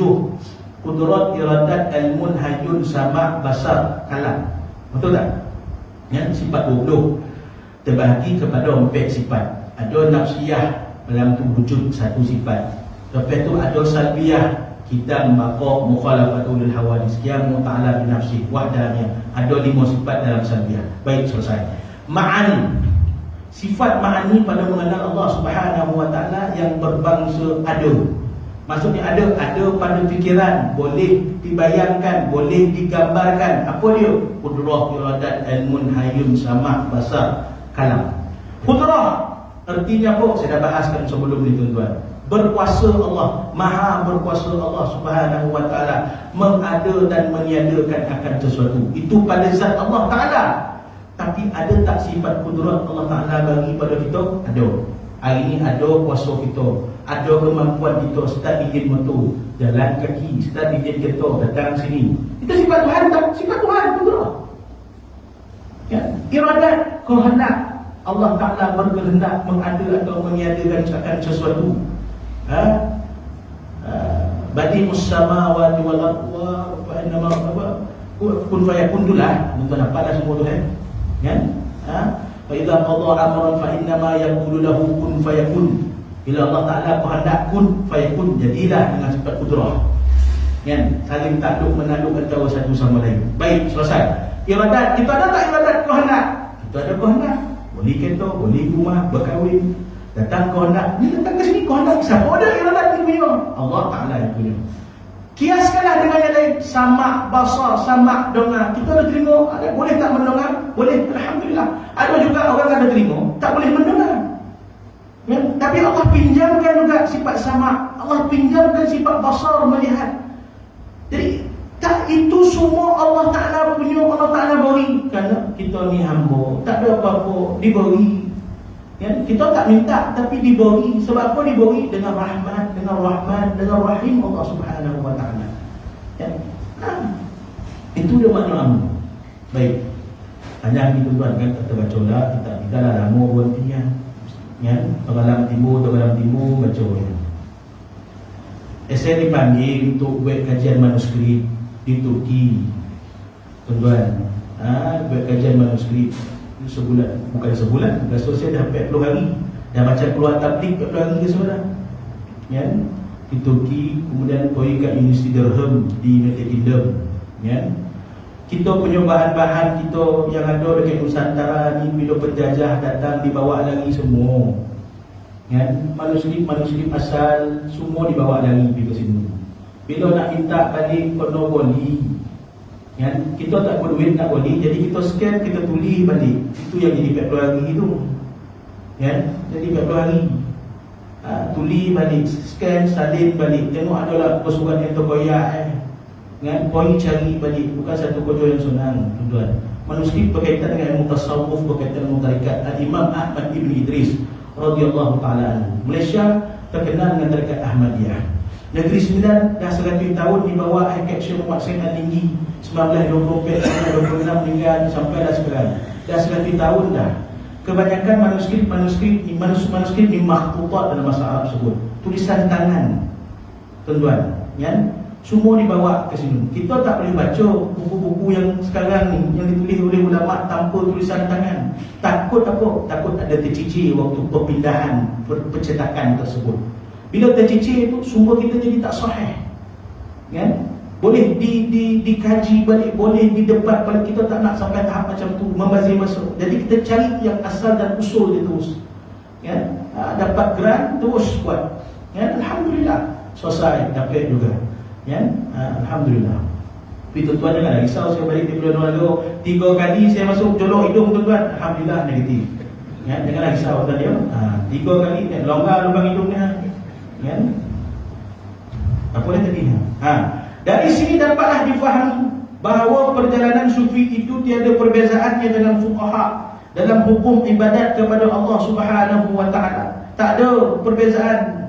Qudrat, iradat, ilmun, hayyun, sama', basar, kalam. Betul tak? Ya, sifat 20 terbahagi kepada 4 sifat. Ada nafsiyah, dalam tu wujud satu sifat. Lepas tu ada salbiyah, kita maqam mukhalafatul hawadis, qiyamu ta'ala bi nafsi wahdaniyah. Ada 5 sifat dalam salbiyah. Baik, selesai. Ma'ani, sifat ma'ani pada mengenal Allah Subhanahu wa taala yang berbangsa ada. Maksudnya ada pada fikiran, boleh dibayangkan, boleh digambarkan. Apa dia? Qudrah, iradat, ilmun, hayyun, sama', basar, kalam. Qudrah artinya apa? Saya dah bahaskan sebelum ni tuan-tuan. Berkuasa Allah, maha berkuasa Allah Subhanahu wa taala, mengada dan meniadakan akan sesuatu. Itu pada zat Allah Taala. Tapi ada tak sifat kudrat Allah Ta'ala bagi pada kita? Ada. Hari ini ada kuasa kita, ada kemampuan kita, start bikin motor, jalan kaki, start bikin kereta, datang sini. Itu sifat Tuhan tak? Sifat Tuhan, kudrat. Ya. Iradat, kehendak. Allah Ta'ala berkehendak mengada atau meniadakan akan sesuatu. Badi'us samawati wal ardi wa innama kun fayakun dulah. Tuan-tuan nampaklah semua tu kan? Fa idza qada amran fa innama yaqulu lahu kun fayakun. Bila Allah Taala berkehendak kun fayakun, jadilah dengan sifat kudrah. Kan? Saling takluk menanduk antara satu sama lain. Baik, selesai. Iradat, kita ada tak iradat kehendak? Kita ada kehendak. Boleh kereta, boleh rumah, berkahwin, datang kehendak. Ni datang ke sini kehendak siapa ada iradat ni punya? Allah Taala yang punya. Kiaskanlah dengan yang lain, sama' basar, sama' dengar. Kita ada telinga, ada boleh tak mendengar? Boleh, alhamdulillah. Ada juga orang ada telinga, tak boleh mendengar. Ya? Tapi Allah pinjamkan juga sifat sama', Allah pinjamkan sifat basar, melihat. Jadi tak, itu semua Allah Ta'ala punya, Allah Ta'ala beri. Kerana kita ni hamba, tak ada apa-apa, diberi. Ya? Kita tak minta, tapi diberi. Sebab apa diberi? Dengan rahmat, dengan rahmat, dengan rahim Allah Subhanahu wa Ta'ala. Ya? Itu dia makna amal. Baik. Hanya itu tuan kan, kita baca lah, kita dah lama berhenti ya. Ya? Terbalam timur, baca ya. Saya dipanggil untuk buat kajian manuskrip di Turki, tuan-tuan. Buat kajian manuskrip. sebulan, bukan sebulan, saya dah 40 hari dah macam keluar tablik 40 hari ke saudara ya, di Turki, kemudian pergi kat Universiti Durham di United Kingdom ya. Kita punya bahan-bahan kita yang ada dekat Nusantara ni bila penjajah datang dibawa lagi semua ya. Manuskrip asal semua dibawa lagi pergi ke sini. Bila nak minta balik kena boli ya, kita tak berduit nak boli, jadi kita scan, kita tulis balik. Itu yang jadi 40 hari tu ya, jadi 40 hari tulis balik, scan, salin balik. Tengok adalah persurat yang terkoyak kan, pergi cari balik. Bukan satu kerja yang senang tuan-tuan. Manuskrip berkaitan dengan ilmu tasawuf, berkaitan dengan tarekat. Al-Imam Ahmad Ibn Idris radhiyallahu ta'ala anhu. Malaysia terkenal dengan tarekat Ahmadiyah. Negeri Sembilan dah 100 tahun di bawah Hakikat Syekh Muhammad Said Al-Linggi 1924 26 meninggal sampai dah sekarang. Dah 100 tahun dah. Kebanyakan manuskrip ni makhtutat dalam bahasa Arab tersebut. Tulisan tangan. Tuan-tuan, ya. Semua dibawa ke sini. Kita tak boleh baca buku-buku yang sekarang ni yang ditulis oleh ulama tanpa tulisan tangan. Takut apa? Takut ada tercicir waktu perpindahan percetakan tersebut. Bila tercicir itu sumber kita jadi tak sahih. Kan? Boleh dikaji balik, boleh didebat balik. Kita tak nak sampai tahap macam tu, membazir masa. Jadi kita cari yang asal dan usul dia terus. Kan? Dapat grant terus buat. Kan? Alhamdulillah. Selesai dapat juga. Ya, alhamdulillah. Tapi tuan-tuan jangan risau, saya balik di bulan Ramadan 3 kali saya masuk jolok hidung tuan-tuan, alhamdulillah negatif. Ya, janganlah risau tuan dia. 3 kali longgar lubang hidungnya. Ya. Apa dia tadi? Dari sini dapatlah difahami bahawa perjalanan sufi itu tiada perbezaannya dengan fuqaha dalam hukum ibadat kepada Allah Subhanahu wa taala. Tak ada perbezaan.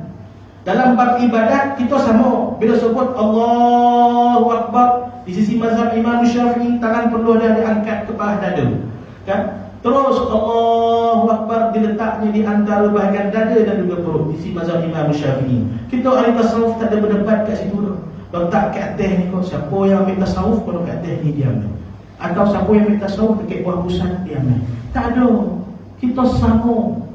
Dalam bab ibadat kita sama. Bila sebut Allahu Akbar, di sisi mazhab Imam Syafi'i tangan perlu ada diangkat ke bawah dada. Kan? Terus Allahu Akbar diletaknya di antara bahagian dada dan juga perut, di sisi mazhab Imam Syafi'i. Kita ahli tasawuf tak ada berdebat kat situ dah. Letak kat atas ni kau, siapa yang ambil tasawuf kalau kat atas ni diam. Atau siapa yang ambil tasawuf dekat bawah pusat diam. Tak ada. Kita sama.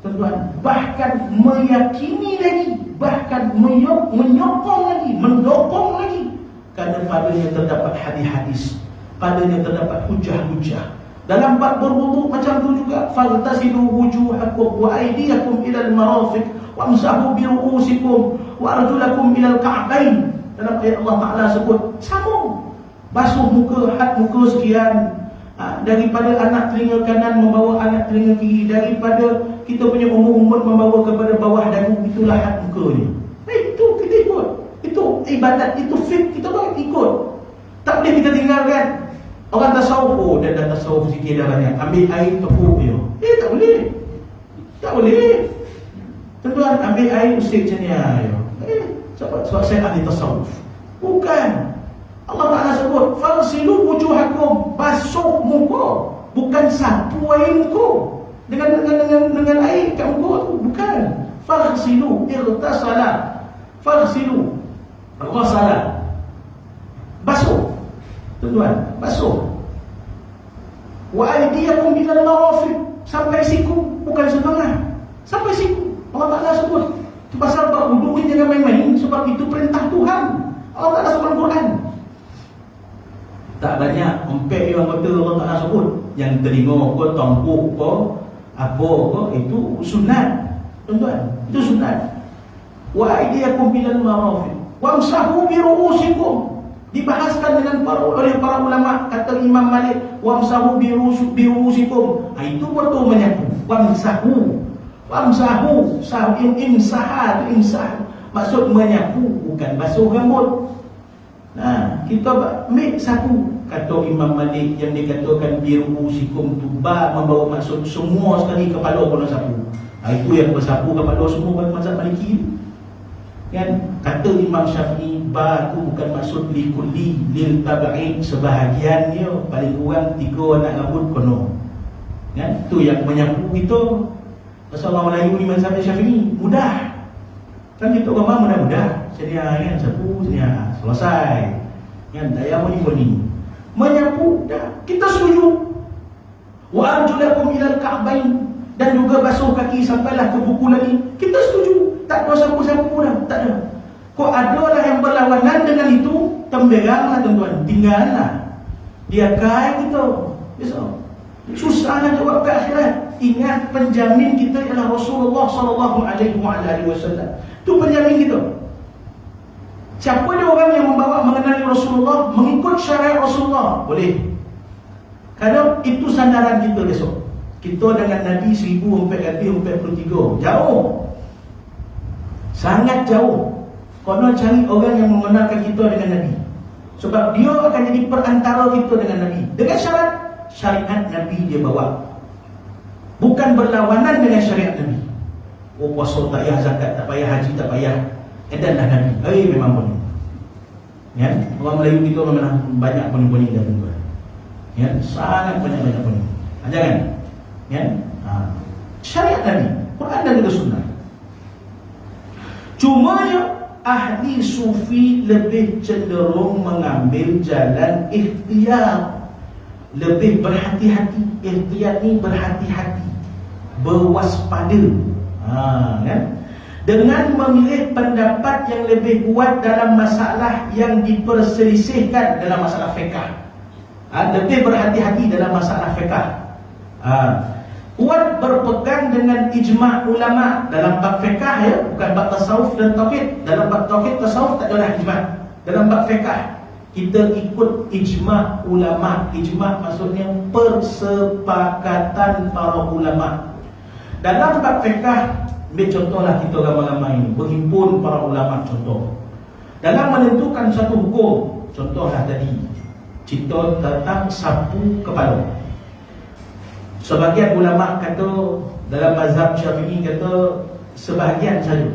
Tuan-tuan, bahkan meyakini lagi, bahkan menyokong lagi, mendokong lagi, kerana padanya terdapat hadis-hadis, padanya terdapat hujah-hujah. Dalam bab berwudu macam tu juga, faltasilu wujuhakum wa aydiyakum ila al-marafiq wamsahu bi ru'usikum wa arjulakum ila al-ka'bain. Dalam ayat Allah Taala sebut sama, basuh muka, had muka sekian. Daripada anak telinga kanan membawa anak telinga kiri, daripada kita punya umur membawa kepada bawah dagu, itulah had muka ni. Itu kita ikut. Itu ibadat, itu fit, kita boleh ikut. Tak boleh kita tinggalkan. Orang tasawuf, dah tasawuf sikit dah banyak, ambil air tepuk dia. Tak boleh. Tak boleh. Tuan-tuan, ambil air usik macam ni. Sebab saya ahli tasawuf. Bukan. Allah Ta'ala sebut falsilu wujuhakum, basuh muka, bukan sapu air muka dengan air kat muka tu, bukan. Falsilu irtasala, falsilu ghasala, basuh. Tuan-tuan, basuh. Wa aydiyakum ilal marafiq, sampai siku, bukan setengah, sampai siku. Allah Ta'ala sebut. Itu pasal bab wudu ni jangan main-main, sebab itu perintah Tuhan. Allah Ta'ala sebut Quran. Tak banyak empek yang kata Allah Ta'ala sebut. Yang telinga ke, tongkuk ke, apa ke, itu sunat. Tuan-tuan, itu sunat. Wa aydiyakum bilal marafiq wamsahu bi ru'usikum. Dibahaskan dengan oleh para ulama. Kata Imam Malik, wamsahu bi ru'usikum. Itu betul menyapu. Wamsahu, imsah. Maksud menyapu, bukan basuh rambut. Kita ambil sapu. Kata Imam Malik yang dikatakan biru sikum tu, membawa maksud semua sekali kepala kena sapu. Itu yang bersapu kepala semua mazhab Maliki. Kan? Kata Imam Syafi'i, tu bukan maksud likulli lil tab'id, sebahagiannya paling kurang 3 anak rambut kena. Kan? Tu yang menyapu kita. Pasal orang Melayu ni mazhab Syafi'i mudah. Kan kita orang mudah-mudah. Sedia kan sapu, sedia selesai. Kan daya ni menyapu dah kita setuju. Wa arjulakum ilal ka'bain, dan juga basuh kaki sampailah ke buku lagi. Kita setuju, tak ada siapa-siapa pun, tak ada. Kok ada orang yang berlawanan dengan itu, temberanglah tuan-tuan, tinggallah. Dia kaya kita. Susahlah jawab ke akhirat. Ingat, penjamin kita ialah Rasulullah SAW. Itu penjamin kita. Siapa dia orang yang membawa mengenali Rasulullah, mengikut syariat Rasulullah, boleh. Kalau itu sandaran kita besok. Kita dengan Nabi 1443 jauh, sangat jauh. Konon cari orang yang mengenalkan kita dengan Nabi, sebab dia akan jadi perantara kita dengan Nabi. Dengan syarat syariat Nabi dia bawa, bukan berlawanan dengan syariat Nabi. Oh, puasa tak payah, zakat tak payah, haji tak payah, edanlah Nabi. Memang boleh. Ya, orang Melayu kita memang banyak penipu-penipu dah tuan. Ya, sangat banyak penipu. Jangan. Ya, syariat Nabi, Quran dan juga sunnah. Cuma ahli sufi lebih cenderung mengambil jalan ikhtiyar, lebih berhati-hati. Ikhtiyar ni berhati-hati, berwaspada, kan? Dengan memilih pendapat yang lebih kuat dalam masalah yang diperselisihkan dalam masalah fiqh. Lebih berhati-hati dalam masalah fiqh. Kuat berpegang dengan ijma' ulama dalam bab fiqh, ya, bukan bab tasawuf dan tauhid. Dalam bab tauhid tasawuf tak ada ijma'. Dalam bab fiqh kita ikut ijma' ulama. Ijma' maksudnya persepakatan para ulama. Dalam bab fiqh, ambil contohlah kita ramai-ramai ini, berhimpun para ulama. Contoh dalam menentukan satu hukum, contohlah tadi cerita tentang sapu kepala. Sebahagian ulama kata, dalam mazhab Syafi'i kata sebahagian saja,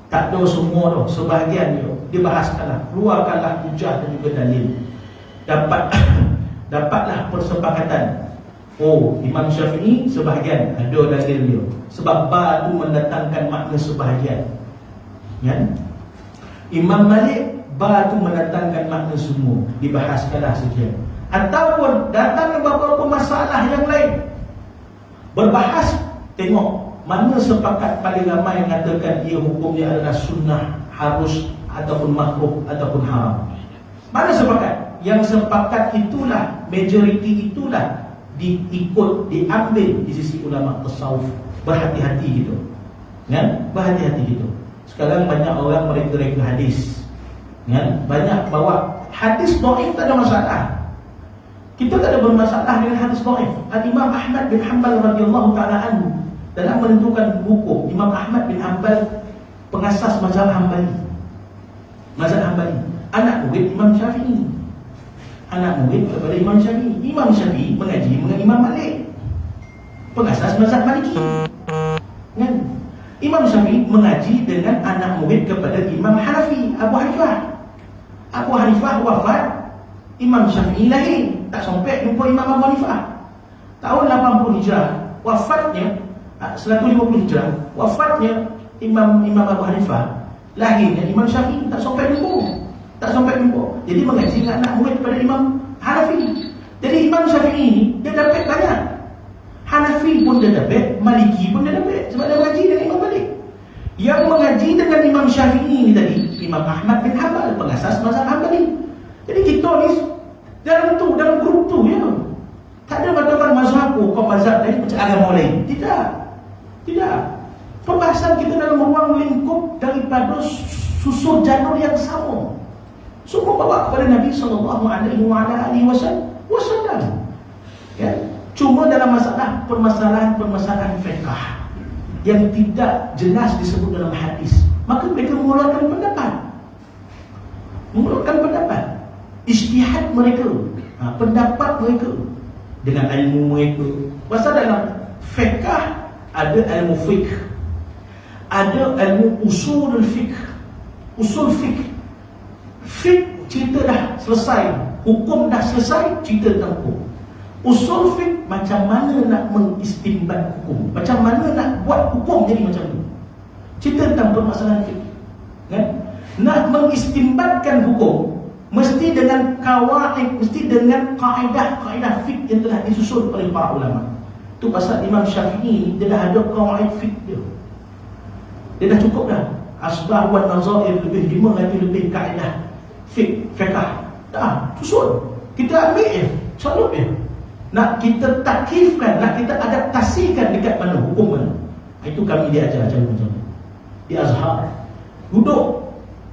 tak ada semua tu, sebahagian je. Dibahaskanlah, keluarkanlah hujah dan juga dalil. Dapatlah persepakatan. Oh, Imam Syafi'i sebahagian, ada dalil dia, sebab ba tu mendatangkan makna sebahagian, ya? Imam Malik, ba tu mendatangkan makna semua. Dibahaskanlah sekian. Ataupun datang beberapa masalah yang lain, berbahas, tengok mana sepakat paling ramai yang mengatakan ia hukumnya adalah sunnah, harus, ataupun makruh, ataupun haram. Mana sepakat? Yang sepakat itulah, majoriti itulah diikut, diambil di sisi ulama tasawuf. Berhati-hati gitu, kan? Berhati-hati gitu. Sekarang banyak orang mereka hadis, kan? Banyak bawa hadis dhaif, tak ada masalah. Kita tak ada bermasalah dengan hadis dhaif. Imam Ahmad bin Hanbal radhiyallahu ta'ala anhu dalam menentukan hukum, Imam Ahmad bin Hanbal pengasas mazhab Hanbali. Mazhab Hanbali, anak murid Imam Syafi'i. Anak murid kepada Imam Syafi'i. Imam Syafi'i mengaji dengan Imam Malik, pengasas mazhab Maliki. Kan? Imam Syafi'i mengaji dengan anak murid kepada Imam Hanafi, Abu Hanifah. Abu Hanifah wafat, Imam Syafi'i lahir. Tak sampai jumpa Imam Abu Hanifah. Tahun 80 Hijrah wafatnya, 150 Hijrah wafatnya Imam Abu Hanifah. Lahirnya Imam Syafi'i, tak sampai jumpa. Jadi mengaji dengan anak murid kepada Imam Hanafi. Jadi Imam Syafi'i ini dia dapat banyak. Hanafi pun dia dapat, Maliki pun dia dapat, sebab dia mengaji dengan Imam Malik. Yang mengaji dengan Imam Syafi'i ini tadi, Imam Ahmad bin Hanbal, pengasas mazhab Hanbali. Jadi kita ni dalam grup tu, ya. Tak ada katakan mazhab kau mazhab lain macam agama lain. Tidak. Pembahasan kita dalam ruang lingkup daripada susur jalur yang sama. Semua bawa kepada Nabi SAW. Ya. Cuma dalam permasalahan fiqh yang tidak jelas disebut dalam hadis, maka mereka mengeluarkan pendapat. Ijtihad mereka, pendapat mereka dengan ilmu mereka. Pasal dalam fiqh ada ilmu fiqh, ada ilmu usul fiqh. Fiqh cerita dah selesai, hukum dah selesai, cerita tentang hukum. Usul fiqh macam mana nak mengistimbat hukum, macam mana nak buat hukum jadi macam tu. Cerita tentang permasalahan fiqh, kan? Nak mengistimbatkan hukum mesti dengan dengan kawaid, mesti dengan kaedah fiqh yang telah disusun oleh para ulama. Tu pasal Imam Syafi'i dia dah ada kawaid fiqh dia. Dia dah cukup dah. Asbah wa nazair lebih 5 lagi lebih kaedah fiqh. Dah susun. Kita ambil je, selalu je. Nak kita takkifkan, nak kita adaptasikan dekat mana hukum mana. Itu kami diajar cara macam ni. Di Azhar duduk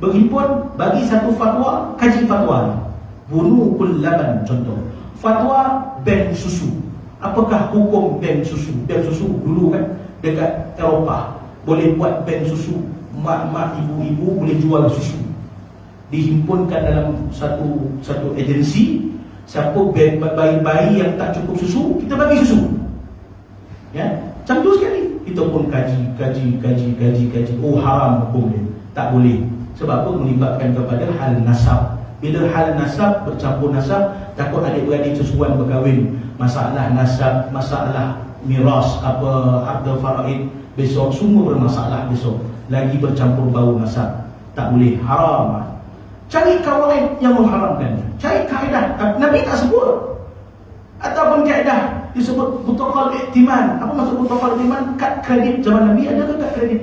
berhimpun bagi satu fatwa, kaji fatwa ni. Bunukul laban contoh. Fatwa bank susu. Apakah hukum bank susu? Bank susu dulu kan dekat Eropah boleh buat bank susu. Mak-mak, ibu-ibu boleh jual susu. Dihimpunkan dalam satu agensi. Siapa bayi-bayi yang tak cukup susu, kita bagi susu. Ya, macam tu sekali. Kita pun kaji. Oh, haram hukum dia. Tak boleh. Sebab apa? Melibatkan kepada hal nasab. Bila hal nasab bercampur nasab, takut adik-beradik sesuruhan berkahwin. Masalah nasab, masalah miras, harta faraid, besok semua bermasalah besok. Lagi bercampur bau nasab. Tak boleh, haram. Cari kawaid yang mengharamkan. Cari kaedah. Nabi tak sebut. Ataupun kaedah disebut mutaqal iktiman. Apa maksud mutaqal iktiman? Kad kredit zaman Nabi ada ke kad kredit?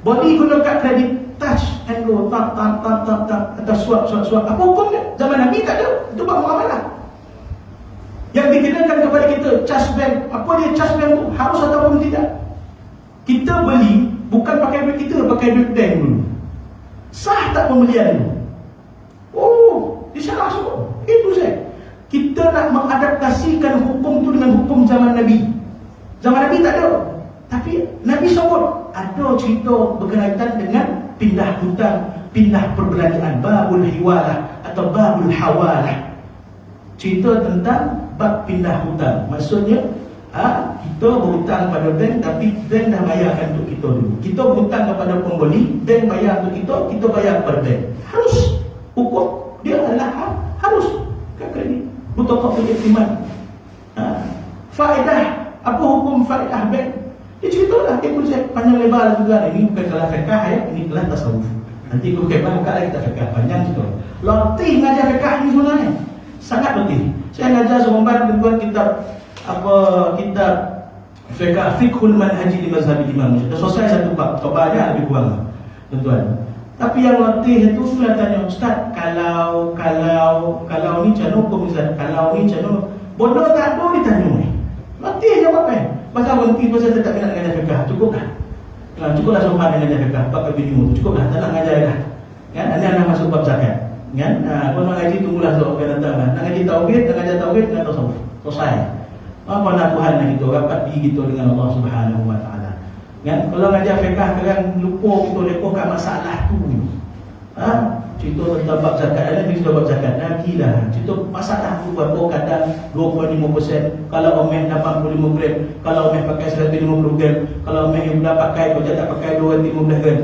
Body guna kad kredit, touch and go, tap atas suap. Apa hukum dia? Zaman Nabi tak ada. Itu buat muamalah. Yang dikenakan kepada kita charge bank. Apa dia charge bank tu? Harus ataupun tidak? Kita beli bukan pakai duit kita, pakai duit bank dulu. Sah tak pembelian itu? Oh, disalah semua. Itu saya. Kita nak mengadaptasikan hukum itu dengan hukum zaman Nabi. Zaman Nabi tak ada. Tapi Nabi sebut ada cerita berkaitan dengan pindah hutang, pindah perbelanjaan, babul hiwalah atau babul hawalah. Cerita tentang bab pindah hutang. Maksudnya kita berhutang pada bank, tapi bank dah bayarkan untuk kita dulu. Kita berhutang kepada pembeli, bank bayar untuk kita bayar kepada bank. Harus. Hukum dia adalah harus. Kata ni mutaqal iktiman. Faedah. Apa hukum faedah bank? Dia ceritalah. Dia pun panjang lebar juga. Ini bukan kelas fiqh ya, ini kelas tasawuf. Nanti kalau kebat buka lagi kita fiqh panjang cerita. Latih mengajar fiqh ni sebenarnya sangat latih. Saya mengajar seorang tuan kitab kitab fiqhul manhaji di mazhab Imam. Dah selesai satu bab, banyak lebih kurang tuan-tuan. Tapi yang latih itu sudah tanya, Ustaz, kalau ni macam hukum Ustaz, kalau ni macam bodoh tak ada ditanya ni. Latih jawab Pasal berhenti pasal tak minat dengan fiqh, cukup kan? Cukuplah sopan dengan fiqh, bab video tu cukuplah, tak nak mengajar dah. Kan? Anda masuk bab zakat. Kan? Kalau nak ngaji tunggulah seorang akan datang. Nak ngaji tauhid, nak ngajar tauhid dengan tasawuf. Selesai. Apa nak Tuhan nak kita rapat diri kita dengan Allah Subhanahu Wa Taala. Kan? Kalau ngajar fiqh kadang lupa kita lekongkan masalah tu. Cerita tentang bab zakat, ada cerita bab zakat. Nagilah. Cerita masalah tu berapa kadang 25%, kalau omeh 85 gram, kalau omeh pakai 150 gram, kalau omeh yang budak pakai, kau tak pakai 215 gram.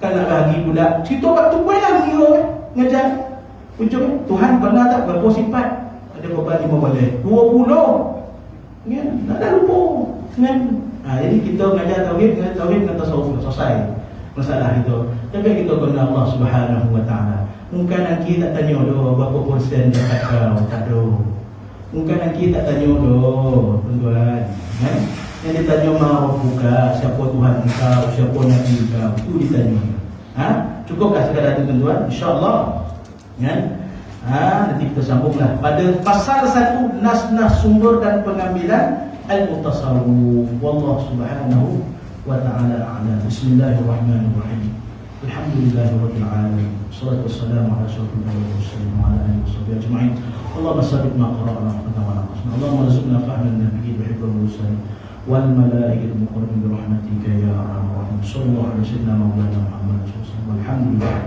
Kan nak bagi budak. Cerita bab tu payah mengira ngajar. Ujung Tuhan pernah tak berapa sifat? Ada korban 5 boleh 20. Kan? Tak ada lupa. Kan? Jadi kita mengajar tauhid dengan tasawuf. Selesai masalah itu. Tapi kita kena Allah Subhanahu Wa Taala. Mungkin nanti tak tanya doh berapa persen zakat kau, tak ada. Mungkin nanti tak tanya doh, tuan-tuan. Kan? Yang ditanya mau buka siapa Tuhan engkau, siapa Nabi engkau, itu ditanya. Cukuplah sekadar itu tuan-tuan. Insya-Allah. Kan? Nanti kita sambunglah pada pasal 1 nas-nas sumber dan pengambilan al-mutasawwif. Wallahu subhanahu wa ta'ala a'lam. Bismillahirrahmanirrahim. Alhamdulillahirabbil alamin. Wassalatu wassalamu ala asyrafil mursalin wa ala alihi washabbihi ajma'in. Allahumma sabbitna qara'na wa naqasna. Allahumma rizqna fahman nabiyyi wa hifdhal mursalin wal malaa'ikatil muqarrabin bi rahmatika ya arhamar rahimin. Sallallahu alaihi wa sallam maulana Muhammad sallallahu alaihi wasallam. Alhamdulillah.